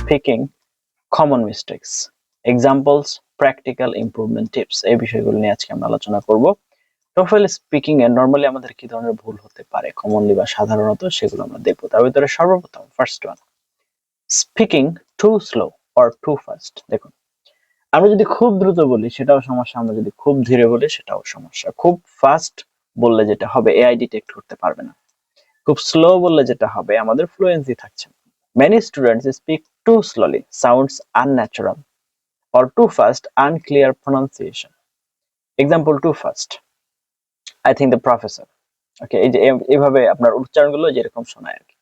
Speaking common mistakes examples practical improvement tips এই বিষয়গুলো নিয়ে আজকে আমরা আলোচনা করব টোফেল স্পিকিং এ নরমালি আমাদের কি ধরনের ভুল হতে পারে কমনলি বা সাধারণত সেগুলো আমরা দেখব তার ভিতরে সর্বপ্রথম first one speaking too slow or too fast দেখুন আমরা যদি খুব দ্রুত বলি সেটাও সমস্যা আমরা যদি খুব ধীরে বলি সেটাও সমস্যা খুব ফাস্ট বললে যেটা হবে এআই ডিটেক্ট করতে পারবে না খুব স্লো বললে যেটা হবে আমাদের ফ্লুয়েন্সি থাকছে না many students speak too slowly sounds unnatural or too fast unclear pronunciation example too fast I think the professor ওকে এই যে এইভাবে আপনার উচ্চারণগুলো যেরকম শোনায় আর কি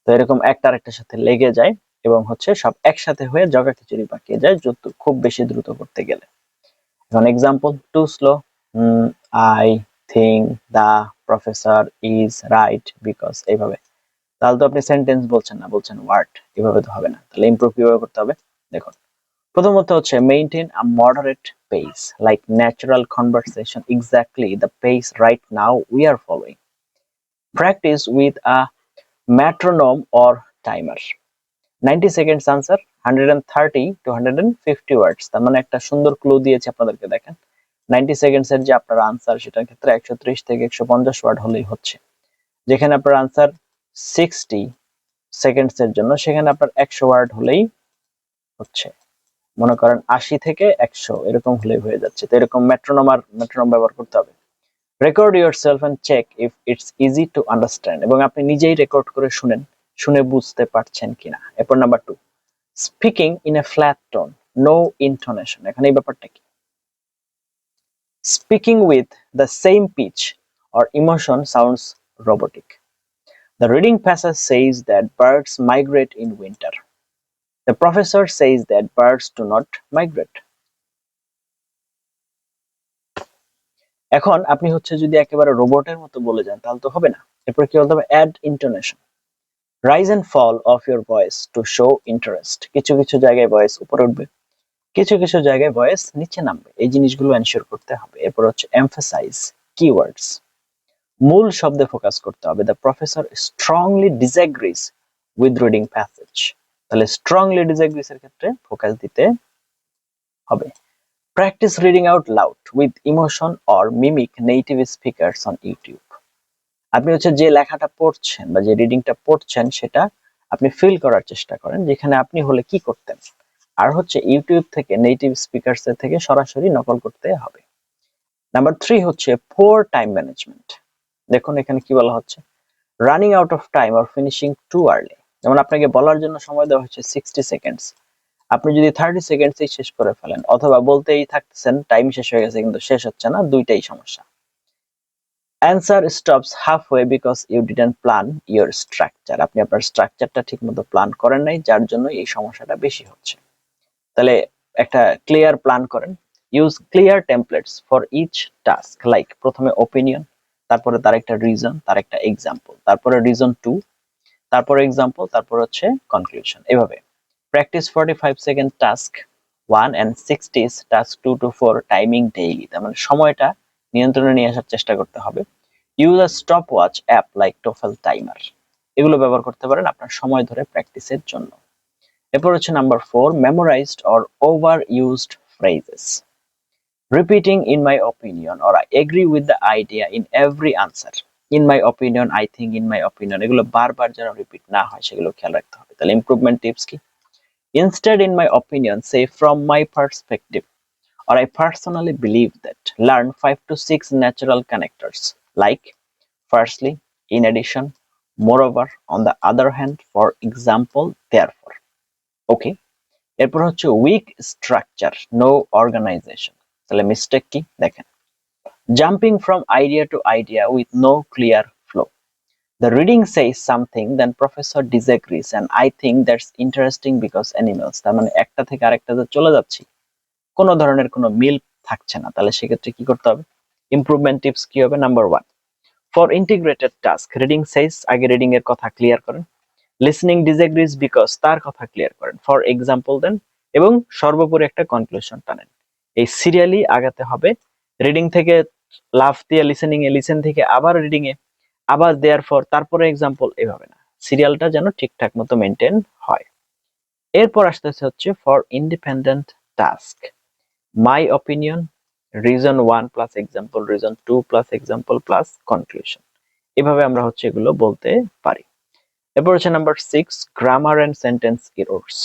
তো এরকম একটা আরেকটার সাথে লেগে যায় এবং হচ্ছে সব একসাথে হয়ে জগা খিচুড়ি পাকিয়ে যায় যত খুব বেশি দ্রুত করতে গেলে এখন example too slow I think the professor is right because এইভাবে তাহলে তো আপনি সেন্টেন্স বলছেন না বলছেন ওয়ার্ড এভাবে তো হবে না তাহলে ইমপ্রুভ কিভাবে করতে হবে দেখুন প্রথমত হচ্ছে maintain a moderate pace like natural conversation exactly the pace right now we are following practice with a metronome or timer 90 seconds answer 130 to 150 words তার মানে একটা সুন্দর ক্লু দিয়েছি আপনাদেরকে দেখেন 90 সেকেন্ডস এর যে আপনার আনসার সেটার ক্ষেত্রে 130 থেকে 150 ওয়ার্ড হলেই হচ্ছে যেখানে আপনার আনসার 60 সেকেন্ডস এর জন্য সেখানে আপনার 100 ওয়ার্ড হলেই হচ্ছে মনে করেন 80 থেকে 100 এরকম হলেই হয়ে যাচ্ছে তো এরকম মেট্রোনম ব্যবহার করতে হবে record yourself and check if it's easy to understand এবং আপনি নিজেই রেকর্ড করে শুনেন শুনে বুঝতে পারছেন কিনা এরপর number 2 speaking in a flat tone no intonation এখানে এই ব্যাপারটা কি speaking with the same pitch or emotion sounds robotic the reading passage says that birds migrate in winter the professor says that birds do not migrate এখন আপনি হচ্ছে যদি একেবারে রোবটের মতো বলে যান তাহলে তো হবে না এরপর কি বলতে হবে add intonation rise and fall of your voice to show interest কিছু কিছু জায়গায় ভয়েস উপরে উঠবে কিছু কিছু জায়গায় ভয়েস নিচে নামবে এই জিনিসগুলো এনশিওর করতে হবে এরপর হচ্ছে এমফাসাইজ কিওয়ার্ডস মূল শব্দে ফোকাস করতে হবে the professor strongly disagrees with reading passage তাহলে স্ট্রংলি ডিসএগ্রিজ এর ক্ষেত্রে ফোকাস দিতে হবে Practice reading out loud with emotion or mimic native speakers on YouTube. আপনি হচ্ছে যে লেখাটা পড়ছেন বা যে রিডিংটা পড়ছেন সেটা আপনি ফিল করার চেষ্টা করেন যেখানে আপনি হলে কি করতেন আর হচ্ছে ইউটিউব থেকে নেটিভ স্পিকারস এর থেকে সরাসরি নকল করতে হবে নাম্বার 3 হচ্ছে poor time management দেখুন এখানে কি বলা হচ্ছে running out of time or finishing too early যেমন আপনাকে বলার জন্য সময় দেওয়া হচ্ছে 60 সেকেন্ডস আপনি যদি 30 সেকেন্ডসেই শেষ করে ফেলেন অথবা বলতেই থাকতেছেন টাইম শেষ হয়ে গেছে কিন্তু শেষ হচ্ছে না দুইটাই সমস্যা answer stops halfway because you didn't plan your structure আপনি আপনার স্ট্রাকচারটা ঠিকমতো প্ল্যান করেন নাই যার জন্য এই সমস্যাটা বেশি হচ্ছে তাহলে একটা ক্লিয়ার প্ল্যান করেন use clear templates for each task like প্রথমে ওপিনিয়ন তারপরে তার একটা রিজন তার একটা এক্সাম্পল তারপরে রিজন 2 তারপরে এক্সাম্পল তারপর হচ্ছে কনক্লুশন এভাবে practice 45 second task 1 and 60 task 2 to 4 timing daily তার মানে সময়টা নিয়ন্ত্রণে নিয়ে আসার চেষ্টা করতে হবে use a stopwatch app like Toefl timer এগুলো ব্যবহার করতে পারেন আপনার সময় ধরে প্র্যাকটিসের জন্য এরপর হচ্ছে number 4 memorized or overused phrases repeating in my opinion or I agree with the idea in every answer in my opinion I think in my opinion এগুলো বারবার যেন রিপিট না হয় সেগুলো খেয়াল রাখতে হবে তাহলে ইমপ্রুভমেন্ট টিপস কি Instead, in my opinion, say from my perspective, or I personally believe that. Learn 5 to 6 natural connectors, like firstly, in addition, moreover, on the other hand, for example, therefore. Okay. এরপর হচ্ছে weak structure, no organization. তাহলে mistake কি দেখেন jumping from idea to idea with no clear flow. The reading says something, then professor disagrees, and I think that's interesting because animals. তার মানে একটা থেকে আরেকটাতে চলে যাচ্ছি কোনো ধরনের কোনো মিল থাকছে না তাহলে সেক্ষেত্রে কি করতে হবে ইমপ্রুভমেন্ট টিপস কি হবে number 1 for integrated task reading says আগে রিডিং এর কথা ক্লিয়ার করেন লিসনিং disagrees because তার কথা ক্লিয়ার করেন ফর এক্সাম্পল দেন এবং সর্বোপরি একটা কনক্লুশন টানেন এই সিরিয়ালি আগাতে হবে রিডিং থেকে লাফ দিয়ে লিসেনিং এ লিসেন থেকে আবার রিডিং এ আবার দেয়ার ফর তারপরে এক্সাম্পল এভাবে না সিরিয়ালটা যেন ঠিকঠাক মতো মেনটেন হয় এরপর আসতেছে হচ্ছে for independent task, my opinion, reason 1 plus example, reason 2 plus example plus conclusion. এভাবে আমরা হচ্ছে এগুলো বলতে পারি। এরপর হচ্ছে number 6, grammar and sentence errors,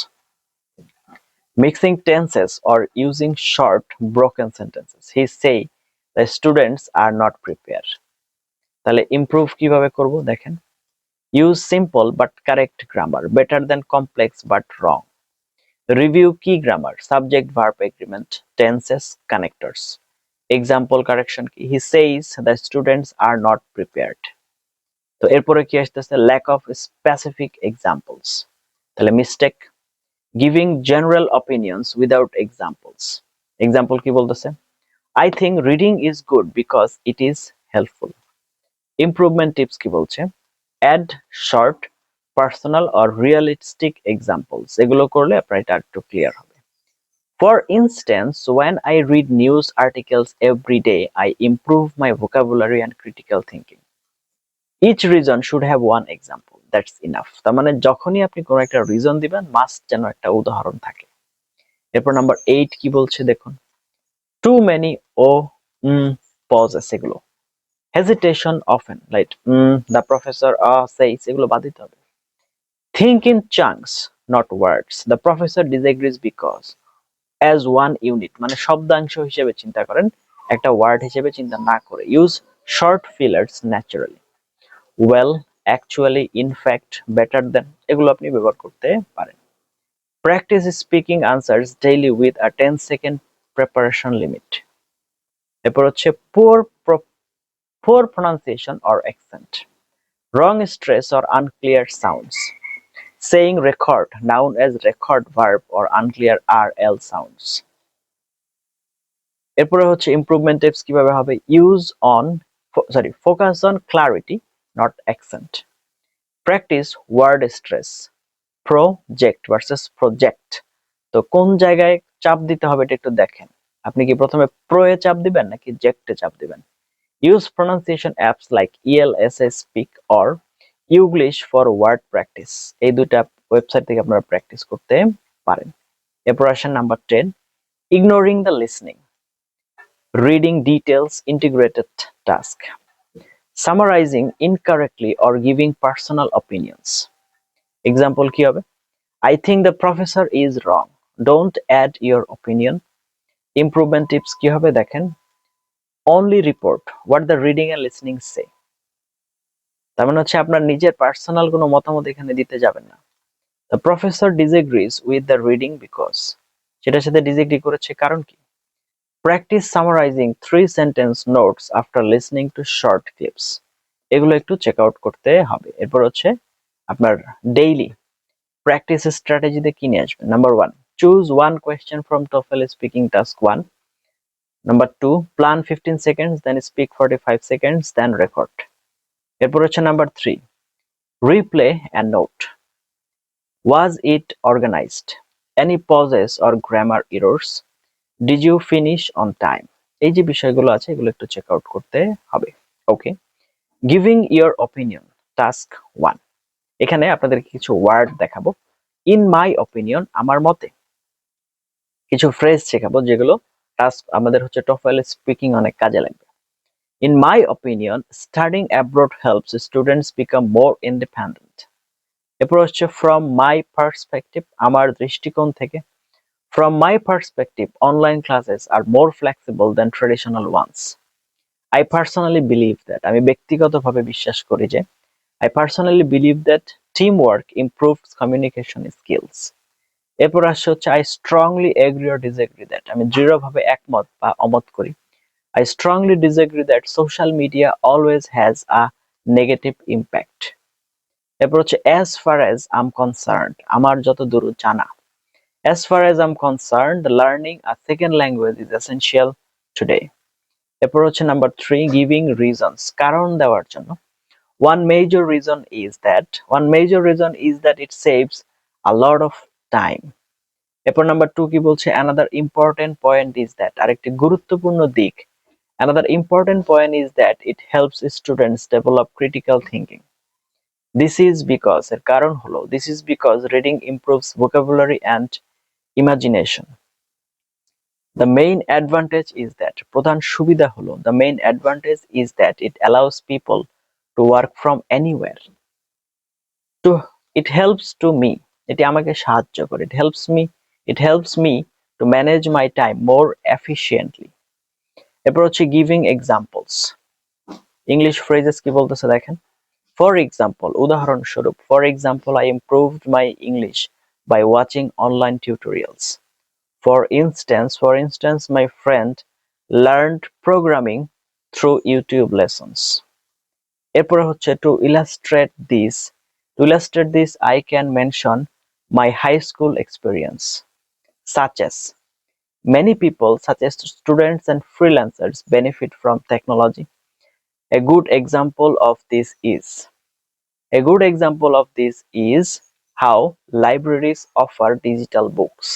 mixing tenses or using short broken sentences. He say the students are not prepared. তাহলে improve কিভাবে করব দেখেন, use simple but correct grammar, better than complex but wrong. Review কি grammar, subject verb agreement, tenses, connectors. Example correction কি, he says the students are not prepared. তো এরপরে কি আসতেছে, ল্যাক অফ স্পেসিফিক এক্সাম্পলস, তাহলে mistake, giving general opinions without examples. Example কি বলতেছে, I think reading is good because it is helpful. Improvement tips কি বলছে, add short, personal or realistic examples. এগুলো করলে আপনার এটা একটু ক্লিয়ার হবে। For instance, when I read news articles every day, I improve my vocabulary and critical thinking. Each reason should have one example. That's enough. তার মানে যখনই আপনি কোনো একটা রিজন দিবেন, মাস্ট যেন একটা উদাহরণ থাকে। এরপর নাম্বার 8 কি বলছে দেখুন, too many ও pauses, এগুলো hesitation often, like the professor says, এগুলো বাদ দিতে হবে। Think in chunks, not words. The professor disagrees because, as one unit, মানে শব্দাংশ হিসেবে চিন্তা করেন, একটা ওয়ার্ড হিসেবে চিন্তা না করে। Use short fillers naturally. Well, actually, in fact, better than, এগুলো আপনি ব্যবহার করতে পারেন। Practice speaking answers daily with a 10-second preparation limit. এরপর হচ্ছে poor pronunciation or accent, wrong stress or unclear sounds, saying record noun as record verb or unclear rl sounds. এরপরে হচ্ছে improvement tips কিভাবে হবে, focus on clarity not accent, practice word stress, project versus project। তো কোন জায়গায় চাপ দিতে হবে এটা একটু দেখেন, আপনি কি প্রথমে প্রো এ চাপ দিবেন নাকি জেক্টে চাপ দিবেন। Use pronunciation apps like ELSA Speak or Youglish for word practice. এই দুটো ওয়েবসাইট থেকে আপনারা প্র্যাকটিস করতে পারেন। এরপর আসেন number 10, ignoring the listening, reading details, integrated task, summarizing incorrectly or giving personal opinions. Example কি হবে, I think the professor is wrong. Don't add your opinion. Improvement tips কি হবে দেখেন, only report what the reading and listening say. তার মানে হচ্ছে আপনার নিজের পার্সোনাল কোনো মতামত এখানে দিতে যাবেন না। The professor disagrees with the reading because, সেটার সাথে ডিসএগ্রি করেছে কারণ কি। Practice summarizing 3-sentence notes after listening to short clips. এগুলো একটু চেক আউট করতে হবে। এরপর হচ্ছে আপনার ডেইলি প্র্যাকটিস স্ট্র্যাটেজিতে কি নিয়ে আসবেন। Number 1, choose one question from Toefl speaking task 1. Number 2, plan 15 seconds, then speak 45 seconds, then record. এরপর হচ্ছে number 3, replay and note. Was it organized? Any pauses or grammar errors? Did you finish on time? এই যে বিষয়গুলো আছে এগুলো একটু check out করতে হবে। ওকে, গিভিং ইওর অপিনিয়ন টাস্ক 1, এখানে আপনাদের কিছু ওয়ার্ড দেখাবো। ইন মাই অপিনিয়ন, আমার মতে, কিছু ফ্রেজ শেখাবো যেগুলো টাস্ক আমাদের হচ্ছে টোফেল স্পিকিং অনেক কাজে লাগবে। In my opinion, studying abroad helps students become more independent. এরপর হচ্ছে from my perspective, আমার দৃষ্টিকোণ থেকে। From my perspective, online classes are more flexible than traditional ones. I personally believe that, আমি ব্যক্তিগতভাবে বিশ্বাস করি যে, I personally believe that teamwork improves communication skills. এরপর আসছে হচ্ছে I strongly agree or disagree that, আমি দৃঢ়ভাবে একমত বা অমত করি। I strongly disagree that social media always has a negative impact. এরপর হচ্ছে as far as I'm concerned, আমার যতদূর জানা। As far as I'm concerned, learning a second language is essential today. এরপর হচ্ছে নাম্বার 3, giving reasons, কারণ দেওয়ার জন্য। One major reason is that it saves a lot of time. এরপর number 2 কি বলছে, another important point is that, আরেকটি গুরুত্বপূর্ণ দিক, another important point is that it helps students develop critical thinking. This is because এর কারণ হলো this is because reading improves vocabulary and imagination. The main advantage is that প্রধান সুবিধা হলো the main advantage is that it allows people to work from anywhere. To it helps to me এটি আমাকে সাহায্য করে it helps me to manage my time more efficiently. এরপর হচ্ছে giving examples. English phrases কি বলতেছে দেখেন. For example, উদাহরণস্বরূপ, for example, I improved my English by watching online tutorials. For instance, my friend learned programming through YouTube lessons. এরপর হচ্ছে to illustrate this, I can mention my high school experience, such as many people, such as students and freelancers, benefit from technology. A good example of this is how libraries offer digital books.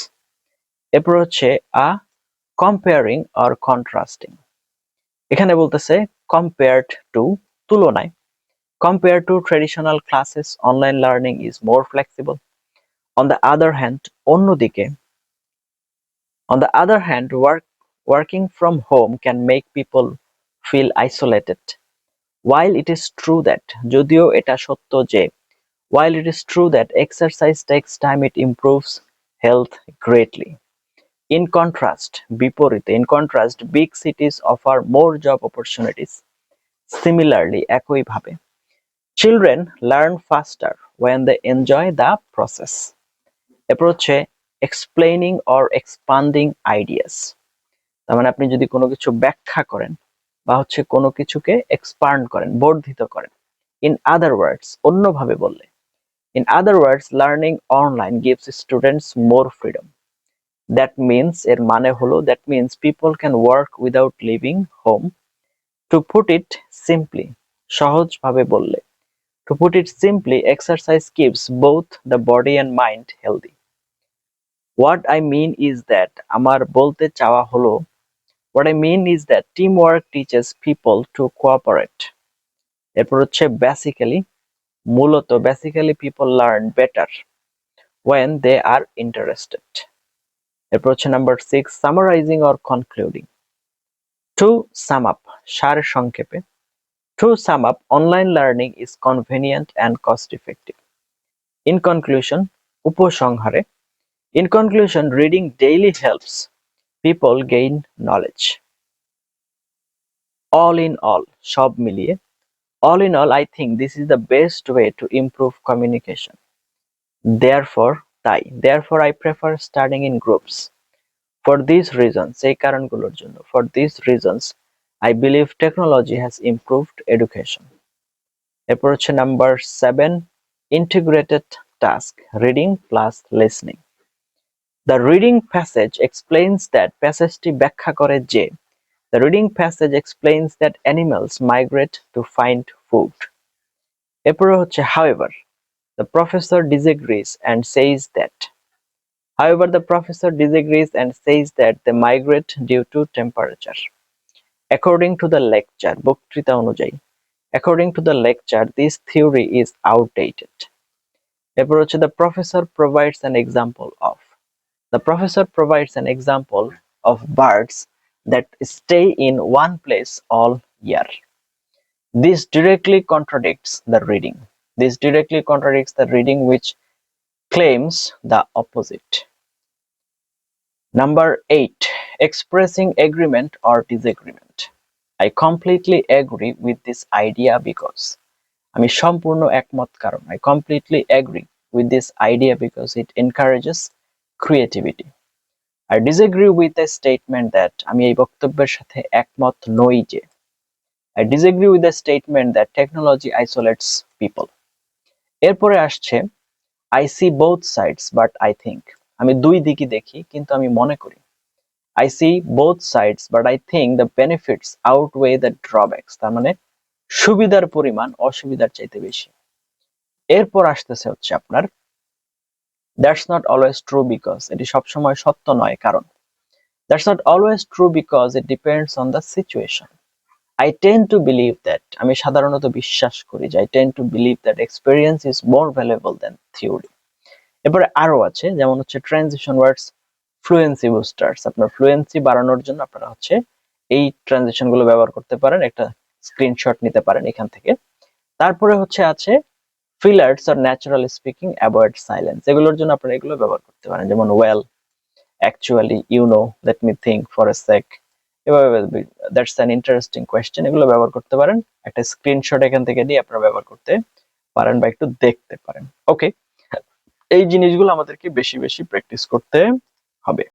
এরপর হচ্ছে comparing or contrasting. এখানে বলতেছে compared to তুলনায়. Compared to traditional classes, online learning is more flexible. On the other hand, অন্যদিকে working from home can make people feel isolated. While it is true that যদিও এটা সত্য যে while it is true that exercise takes time, it improves health greatly. In contrast, big cities offer more job opportunities. Similarly, একইভাবে, children learn faster when they enjoy the process. এরপর হচ্ছে explaining or expanding ideas. তার মানে আপনি যদি কোনো কিছু ব্যাখ্যা করেন বা হচ্ছে কোনো কিছুকে expand করেন, বর্ধিত করেন. In other words, অন্যভাবে বললে, learning online gives students more freedom. That means people can work without leaving home. To put it simply, সহজভাবে বললে, exercise keeps both the body and mind healthy. What I mean is that teamwork teaches people to cooperate. এরপর হচ্ছে basically people learn better when they are interested. এরপর হচ্ছে number 6, summarizing or concluding. To sum up, সারসংক্ষেপে, to sum up, online learning is convenient and cost effective. In conclusion, উপসংহারে, reading daily helps people gain knowledge. All in all, সব মিলিয়ে, I think this is the best way to improve communication. Therefore, I prefer studying in groups. For these reasons, I believe technology has improved education. এরপর হচ্ছে number 7, integrated task, reading plus listening. The reading passage explains that animals migrate to find food. এরপর হচ্ছে however, the professor disagrees and says that they migrate due to temperature. According to the lecture, বক্তৃতা অনুযায়ী, this theory is outdated. এরপর হচ্ছে the professor provides an example of birds that stay in one place all year. This directly contradicts the reading which claims the opposite. Number 8, expressing agreement or disagreement. I completely agree with this idea because আমি সম্পূর্ণ একমত কারণ I completely agree with this idea because it encourages creativity. I disagree with the statement that আমি এই বক্তব্যের সাথে একমত নই যে I disagree with the statement that technology isolates people. এরপরে আসছে I see both sides but I think. আমি দুই দিকই দেখি কিন্তু আমি মনে করি I see both sides but I think the benefits outweigh the drawbacks. তার মানে সুবিধার পরিমাণ অসুবিধার চাইতে বেশি. এরপর আসতেছে হচ্ছে আপনার that's not always true because এটি সবসময় সত্য নয় কারণ that's not always true because it depends on the situation. I tend to believe that, আমি সাধারণত বিশ্বাস করি যে I tend to believe that experience is more valuable than theory. এরপরে আরো আছে, যেমন হচ্ছে ট্রানজিশন ওয়ার্ডস, ফ্লুয়েন্সি বুস্টার্স। আপনার ফ্লুয়েন্সি বাড়ানোর জন্য আপনারা হচ্ছে এই ট্রানজিশন গুলো ব্যবহার করতে পারেন, একটা স্ক্রিনশট নিতে পারেন এখান থেকে। তারপরে হচ্ছে আছে fillers or natural speaking, avoid silence, এগুলোর জন্য আপনারা এগুলো ব্যবহার করতে পারেন, যেমন well, actually, you know, let me think for a sec, এভাবে দ্যাটস অ্যান ইন্টারেস্টিং কোয়েশ্চেন, এগুলো ব্যবহার করতে পারেন। একটা স্ক্রিনশট এখান থেকে নিয়ে আপনারা ব্যবহার করতে পারেন বা একটু দেখতে পারেন। ওকে, এই জিনিসগুলো আমাদেরকে বেশি বেশি প্র্যাকটিস করতে হবে।